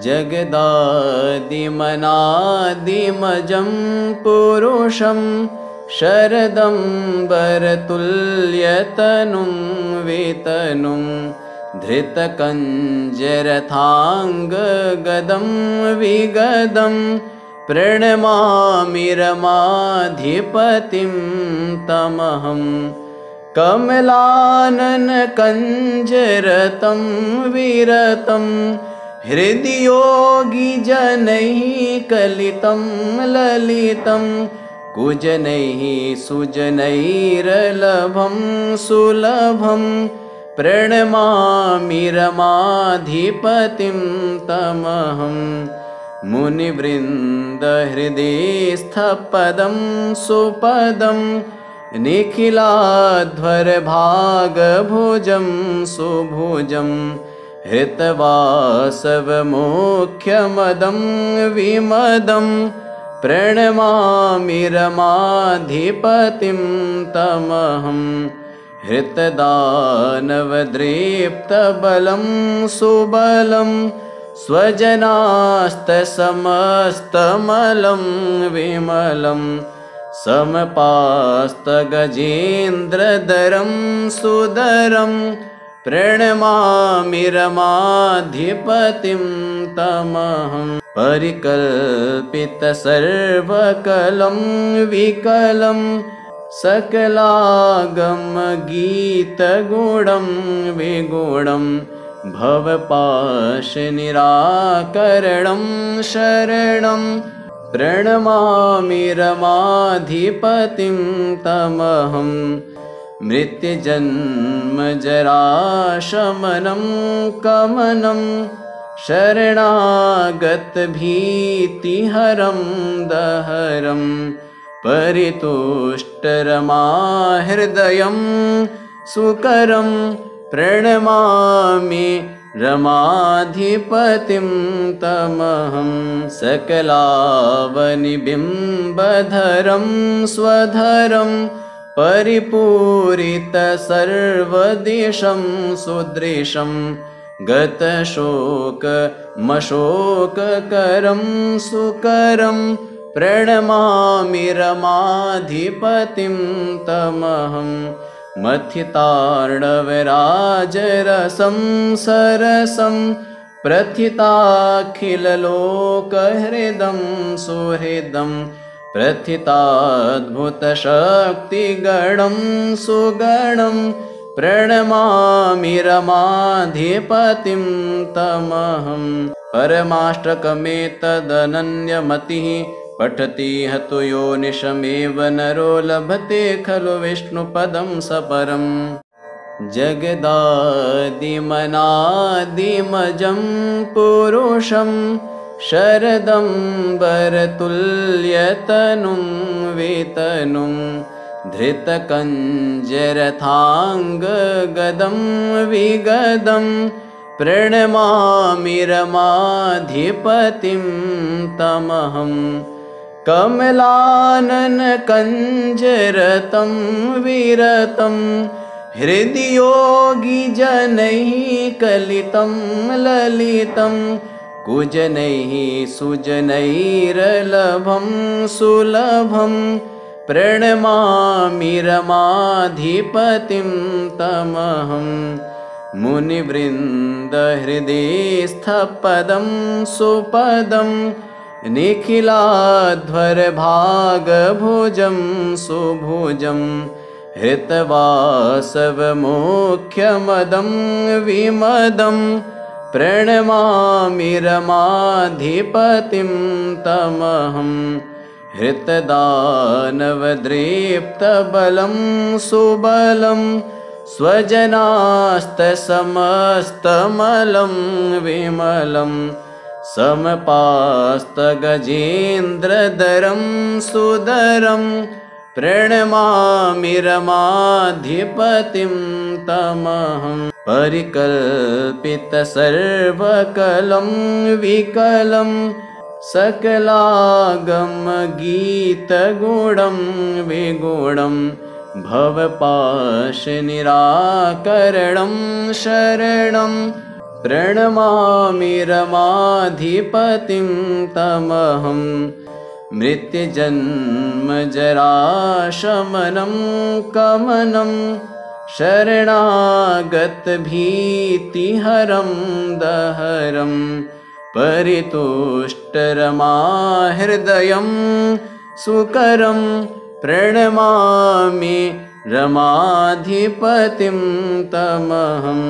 जगदादिमनादिमजं पुरुषं शरदम्बरतुल्यतनुं वितनुं धृतकञ्जरथाङ्गगदं विगदं प्रणमामि रमाधिपतिं तमहं कमलाननकञ्जरतं विरतं हृदि योगिजनैः कलितं ललितं कुजनैः सुजनैरलभं सुलभं प्रणमामि रमाधिपतिं तमहं मुनिवृन्दहृदयस्थपदं सुपदं निखिलाध्वरभागभुजं सुभुजं हृतवासवमुख्यमदं विमदं प्रणमामि रमाधिपतिं तमहं हृतदानवदृप्तबलं सुबलं स्वजनास्तसमस्तमलं विमलं समपास्तगजेन्द्रधरं सुदरं प्रणमामि रमाधिपतिं तमहं परिकल्पितसर्वकलं विकलं सकलागमगीतगुणं विगुणं भवपाशनिराकरणं शरणं प्रणमामि रमाधिपतिं तमहं मृत्युजन्मजराशमनं कमनं शरणागतभीतिहरं दहरं परितुष्टरमाहृदयं सुकरं प्रणमामि रमाधिपतिं तमहं सकलावनिबिम्बधरं स्वधरं परिपूरितसर्वदिशं सुदृशं गतशोकमशोककरं सुकरं प्रणमामि रमाधिपतिं तमहं मथितार्णवराजरसं सरसं प्रथिताखिललोकहृदं सुहृदं प्रथिताद्भुतशक्तिगणं सुगणं प्रणमामि रमाधिपतिं तमहं परमाष्टकमेतदनन्यमतिः पठति हतु योनिशमेव नरो लभते खलु विष्णुपदं सपरम् जगदादिमनादिमजं पुरुषं शरदम्बरतुल्यतनुं वितनुं धृतकञ्जरथाङ्गगदं विगदं प्रणमामि रमाधिपतिं तमहं कमलाननकञ्जरतं विरतं हृदि योगिजनैः कलितं ललितं कुजनैः सुजनैरलभं सुलभं प्रणमामि रमाधिपतिं तमहं मुनिवृन्दहृदयस्थपदं सुपदं निखिलाध्वरभागभुजं सुभुजं हृतवासवमुख्यमदं विमदं प्रणमामि रमाधिपतिं तमहं हृतदानवदृप्तबलं सुबलं स्वजनास्तसमस्तमलं विमलं समपास्तगजेन्द्रधरं सुदरं प्रणमामि रमाधिपतिं तमहं परिकल्पितसर्वकलं विकलं सकलागमगीतगुणं विगुणं भवपाशनिराकरणं शरणं प्रणमामि रमाधिपतिं तमहं मृत्युजन्मजराशमनं कमनं शरणागतभीतिहरं दहरं परितुष्टरमाहृदयं सुकरं प्रणमामि रमाधिपतिं तमहं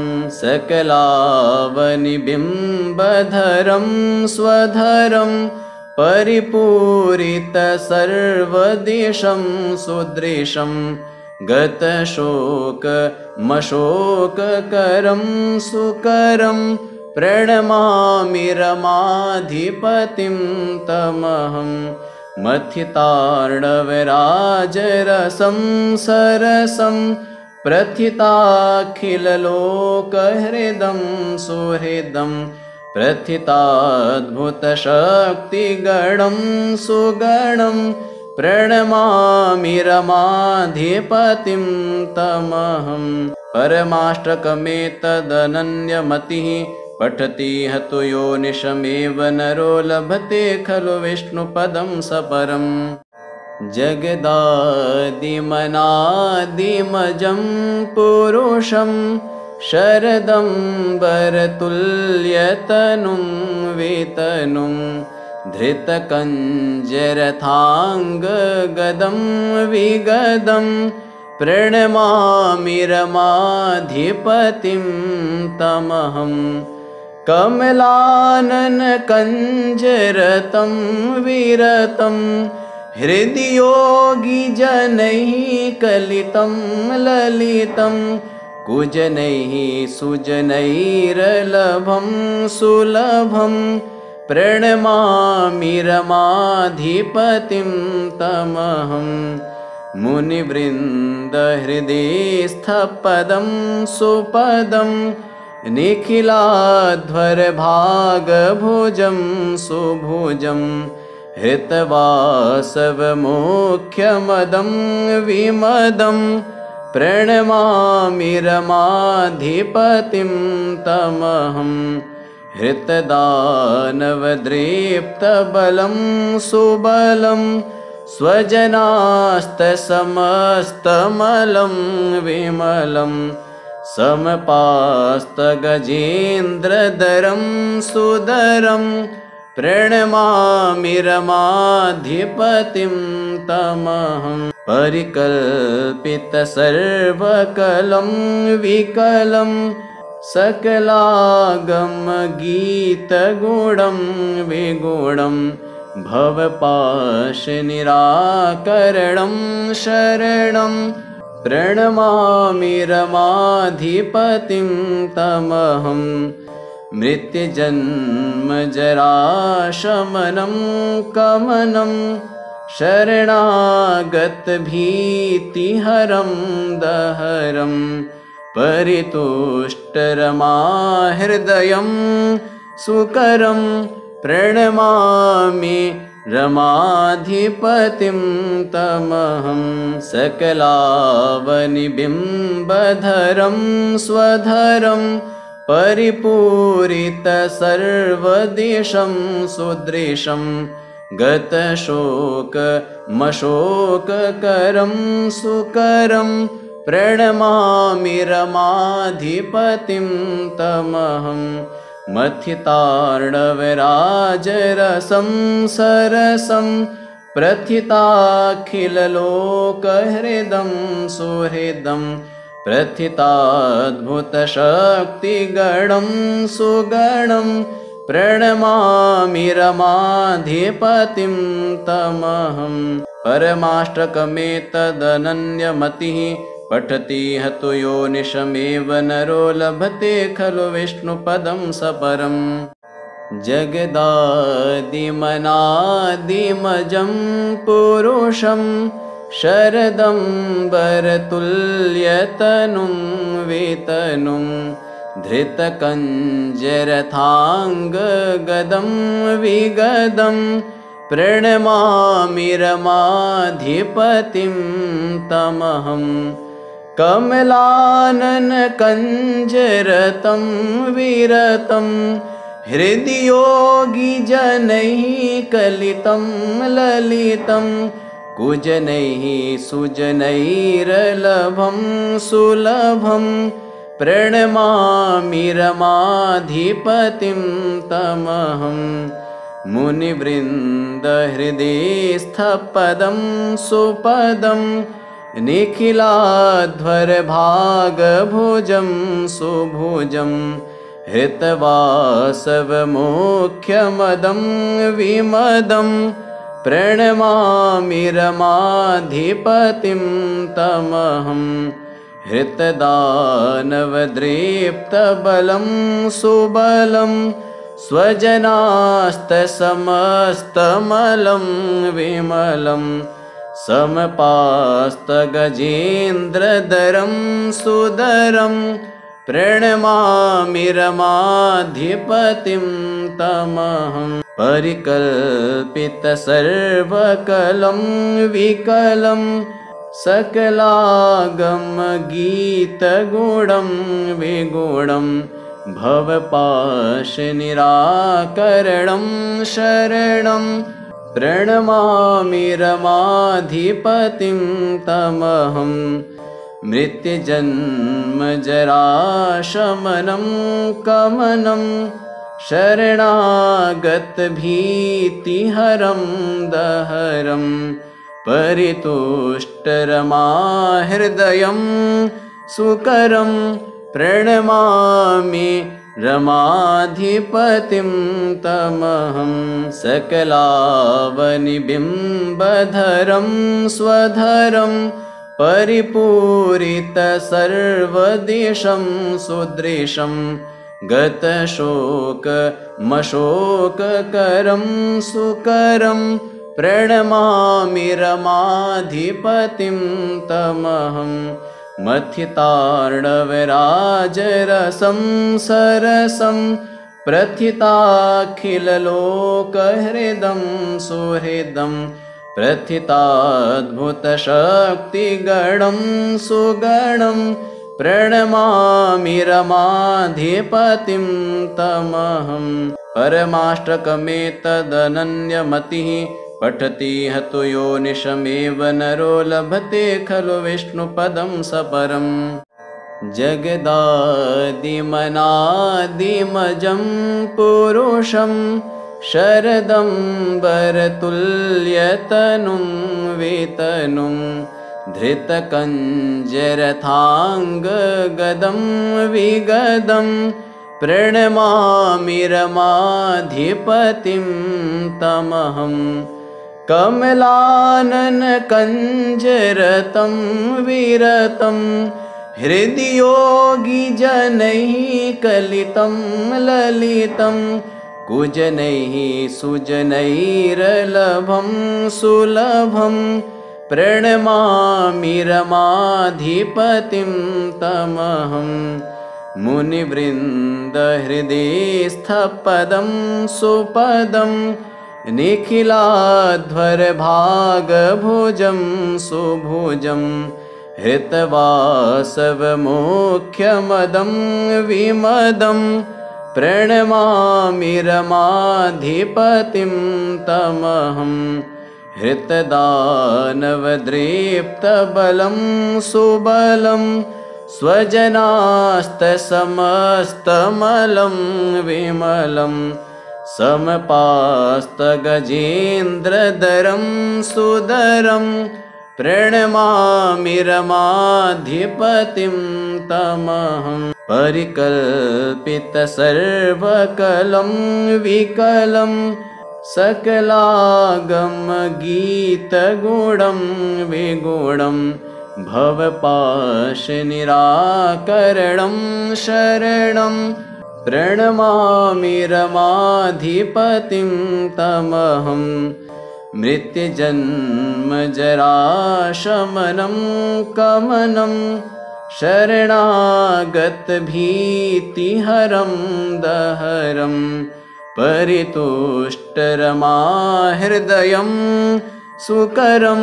सकलावनिबिम्बधरं स्वधरं परिपूरितसर्वदिशं सुदृशं गतशोकमशोककरं सुकरं प्रणमामि रमाधिपतिं तमहं मथितार्णवराजरसं सरसं प्रथिताखिललोकहृदं सुहृदं प्रथिताद्भुतशक्तिगणं सुगणं प्रणमामि रमाधिपतिं तमहं परमाष्टकमेतदनन्यमतिः पठति हतु योनिशमेव नरो लभते खलु विष्णुपदं सपरम् जगदादिमनादिमजं पुरुषं शरदं वरतुल्यतनुं वितनुं धृतकञ्जरथाङ्गगदं विगदं प्रणमामि रमाधिपतिं तमहं कमलाननकञ्जरतं विरतं हृदि योगिजनैः कलितं ललितं कुजनैः सुजनैरलभं सुलभं प्रणमामि रमाधिपतिं तमहं मुनिवृन्दहृदयस्थपदं सुपदं निखिलाध्वरभागभुजं सुभुजं हृतवासवमुख्यमदं विमदं प्रणमामि रमाधिपतिं तमहं हृतदानवदृप्तबलं सुबलं स्वजनास्तसमस्तमलं विमलं समपास्तगजेन्द्रधरं सुदरं प्रणमामि रमाधिपतिं तमहं परिकल्पितसर्वकलं विकलं सकलागमगीतगुणं विगुणं भवपाशनिराकरणं शरणं प्रणमामि रमाधिपतिं तमहं मृत्युजन्मजराशमनं कमनं शरणागतभीतिहरं दहरं परितुष्टरमाहृदयं सुकरं प्रणमामि रमाधिपतिं तमहं सकलावनिबिम्बधरं स्वधरं परिपूरितसर्वदिशं सुदृशं गतशोकमशोककरं सुकरं प्रणमामि रमाधिपतिं तमहं मथितार्णवराजरसं सरसं प्रथिताखिललोकहृदं सुहृदं प्रथिताद्भुतशक्तिगणं सुगणं प्रणमामि रमाधिपतिं तमहं परमाष्टकमेतदनन्यमतिः पठति हतु योनिशमेव नरो लभते खलु विष्णुपदं सपरम् जगदादिमनादिमजं पुरुषं शरदं वरतुल्यतनुं वितनुं धृतकञ्जरथाङ्गगदं विगदं प्रणमामि रमाधिपतिं तमहं कमलानन कञ्जरतं विरतं हृदि योगी जनैः कलितं ललितं कुजनैः सुजनैरलभं सुलभं प्रणमामि रमाधिपतिं तमहं मुनिवृन्दहृदयस्थपदं सुपदं निखिलाध्वरभागभुजं सुभुजं हृतवासवमुख्यमदं विमदं प्रणमामि रमाधिपतिं तमहं हृतदानवदृप्तबलं सुबलं स्वजनास्तसमस्तमलं विमलं समपास्तगजेन्द्रधरं सुदरं प्रणमामि रमाधिपतिं तमहं परिकल्पितसर्वकलं विकलं सकलागमगीतगुणं विगुणं भवपाशनिराकरणं शरणं प्रणमामि रमाधिपतिं तमहं मृत्युजन्मजराशमनं कमनं शरणागतभीतिहरं दहरं परितुष्टरमाहृदयं सुकरं प्रणमामि रमाधिपतिं तमहं सकलावनिबिम्बधरं स्वधरं परिपूरितसर्वदिशं सुदृशं गतशोकमशोककरं सुकरं प्रणमामि रमाधिपतिं तमहं मथितार्णवराजरसं सरसं प्रथिताखिललोकहृदं सुहृदं प्रथिताद्भुतशक्तिगणं सुगणं प्रणमामि रमाधिपतिं तमहं परमाष्टकमेतदनन्यमतिः पठति हतु योनिशमेव नरो लभते खलु विष्णुपदं सपरम् जगदादिमनादिमजं पुरुषं शरदं वरतुल्यतनुं वितनुं धृतकञ्जरथाङ्गगदं विगदं प्रणमामि रमाधिपतिं तमहं कमलानन कञ्जरतं विरतं हृदि योगी जनैः कलितं ललितं कुजनैः सुजनैरलभं सुलभं प्रणमामि रमाधिपतिं तमहं मुनिवृन्दहृदयस्थपदं सुपदं निखिलाध्वरभागभुजं सुभुजं हृतवासवमुख्यमदं विमदं प्रणमामि रमाधिपतिं तमहं हृतदानवदृप्तबलं सुबलं स्वजनास्तसमस्तमलं विमलं समपास्तगजेन्द्रधरं सुदरं प्रणमामि रमाधिपतिं तमहं परिकल्पितसर्वकलं विकलं सकलागमगीतगुणं विगुणं भवपाशनिराकरणं शरणं प्रणमामि रमाधिपतिं तमहं मृत्युजन्मजराशमनं कमनं शरणागतभीतिहरं दहरं परितुष्टरमाहृदयं सुकरं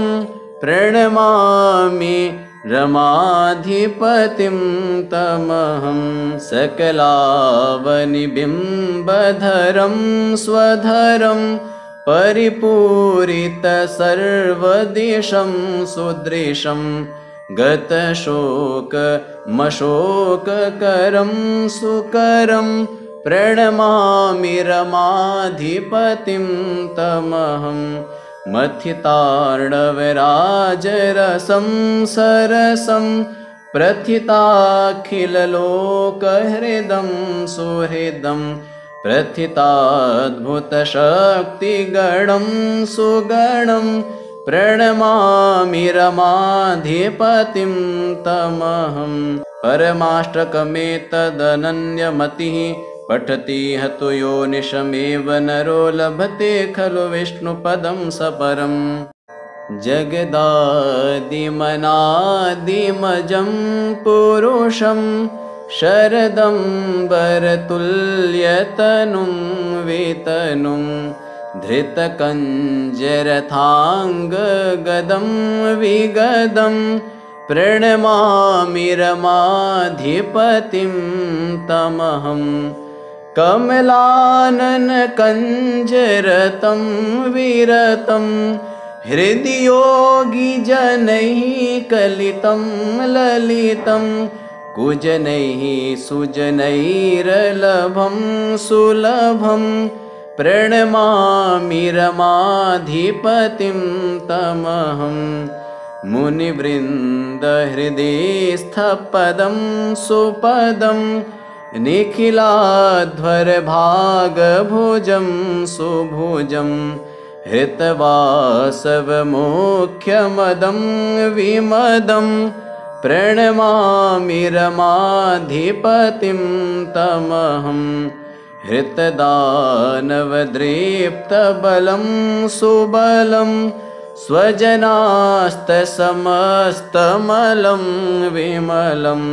प्रणमामि रमाधिपतिं तमहं सकलावनिबिम्बधरं स्वधरं परिपूरितसर्वदिशं सुदृशं गतशोकमशोककरं सुकरं प्रणमामि रमाधिपतिं तमहं मथितार्णवराजरसं सरसं प्रथिताखिललोकहृदं सुहृदं प्रथिताद्भुतशक्तिगणं सुगणं प्रणमामि रमाधिपतिं तमहं परमाष्टकमेतदनन्यमतिः पठति हतु योनिशमेव नरो लभते खलु विष्णुपदं सपरम् जगदादिमनादिमजं पुरुषं शरदं वरतुल्यतनुं वितनुं धृतकञ्जरथाङ्गगदं विगदं प्रणमामि रमाधिपतिं तमहं कमलानन कञ्जरतं विरतं हृदि योगिजनैः कलितं ललितं कुजनैः सुजनैरलभं सुलभं प्रणमामि रमाधिपतिं तमहं मुनिवृन्दहृदयस्थपदं सुपदं निखिलाध्वरभागभुजं सुभुजं हृतवासवमुख्यमदं विमदं प्रणमामि रमाधिपतिं तमहं हृतदानवदृप्तबलं सुबलं स्वजनास्तसमस्तमलं विमलं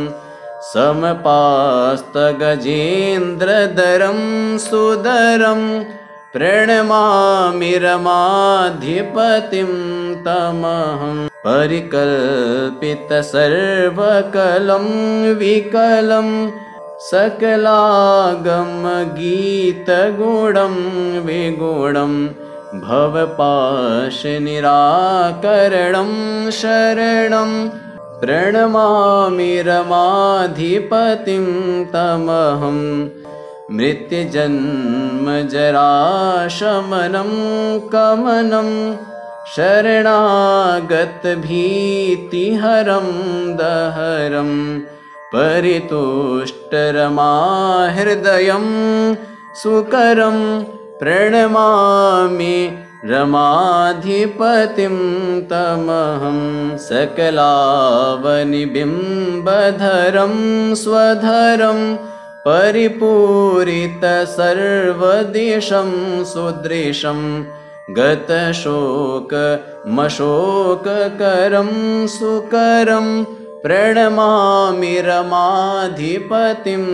समपास्तगजेन्द्रधरं सुदरं प्रणमामि रमाधिपतिं तमहं परिकल्पितसर्वकलं विकलं सकलागमगीतगुणं विगुणं भवपाशनिराकरणं शरणं प्रणमामि रमाधिपतिं तमहं मृत्युजन्मजराशमनं कमनं शरणागतभीतिहरं दहरं परितुष्टरमाहृदयं सुकरं प्रणमामि रमाधिपतिं तमहं सकलावनिबिम्बधरं स्वधरं परिपूरितसर्वदिशं सुदृशं गतशोकमशोककरं सुकरं प्रणमामि रमाधिपतिं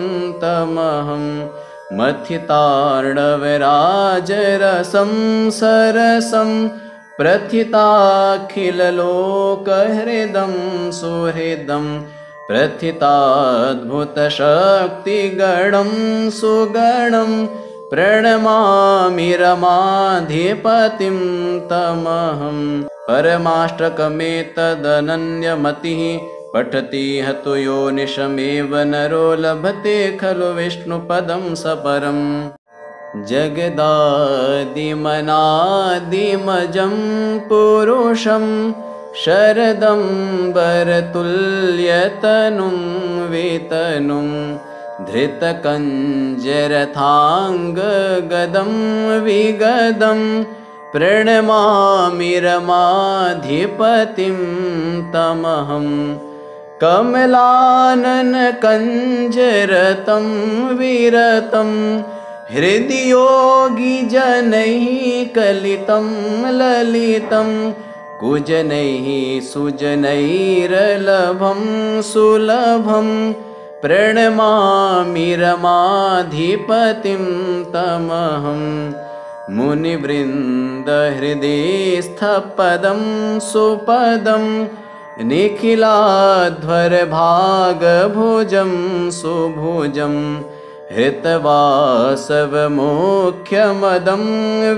तमहं मथितार्णवराजरसं सरसं प्रथिताखिललोकहृदं सुहृदं प्रथिताद्भुतशक्तिगणं सुगणं प्रणमामि रमाधिपतिं तमहं परमाष्टकमेतदनन्यमतिः पठति हतु योनिशमेव नरो लभते खलु विष्णुपदं सपरम् जगदादिमनादिमजं पुरुषं शरदं वरतुल्यतनुं वितनुं धृतकञ्जरथाङ्गगदं विगदं प्रणमामि रमाधिपतिं तमहं कमलानन कञ्जरतं विरतं हृदि योगिजनैः कलितं ललितं कुजनैः सुजनैरलभं सुलभं प्रणमामि रमाधिपतिं तमहं मुनिवृन्दहृदयस्थपदं सुपदं निखिलाध्वरभागभुजं सुभुजं हृतवासवमुख्यमदं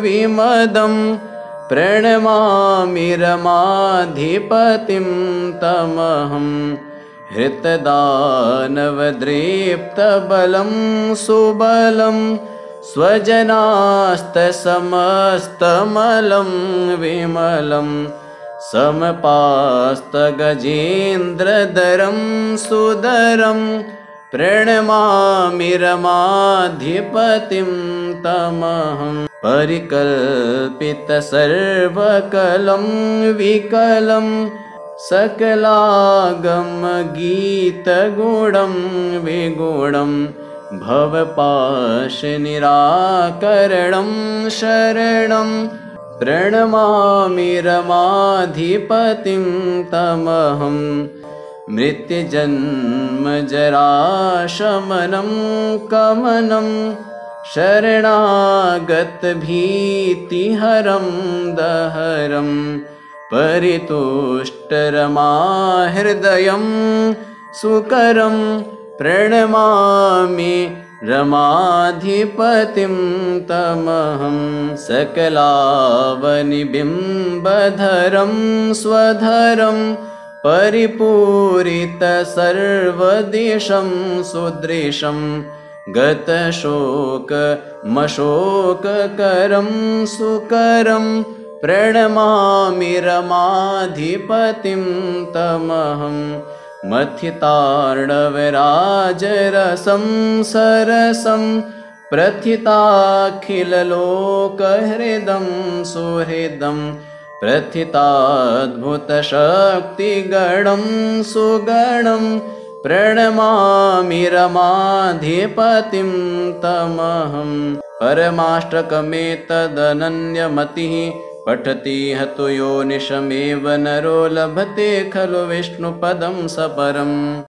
विमदं प्रणमामि रमाधिपतिं तमहं हृतदानवदृप्तबलं सुबलं स्वजनास्तसमस्तमलं विमलं समपास्तगजेन्द्रधरं सुदरं प्रणमामि रमाधिपतिं तमहं परिकल्पितसर्वकलं विकलं सकलागमगीतगुणं विगुणं भवपाशनिराकरणं शरणं प्रणमामि रमाधिपतिं तमहं मृत्युजन्मजराशमनं कमनं शरणागतभीतिहरं दहरं परितुष्टरमाहृदयं सुकरं प्रणमामि रमाधिपतिं तमहं सकलावनिबिम्बधरं स्वधरं परिपूरितसर्वदिशं सुदृशं गतशोकमशोककरं सुकरं प्रणमामि रमाधिपतिं तमहं मथितार्णवराजरसं सरसं प्रथिताखिललोकहृदं सुहृदं प्रथिताद्भुतशक्तिगणं सुगणं प्रणमामि रमाधिपतिं तमहं परमाष्टकमेतदनन्यमतिः पठति हतु योनिशमेव नरो लभते खलु विष्णुपदं सपरम्।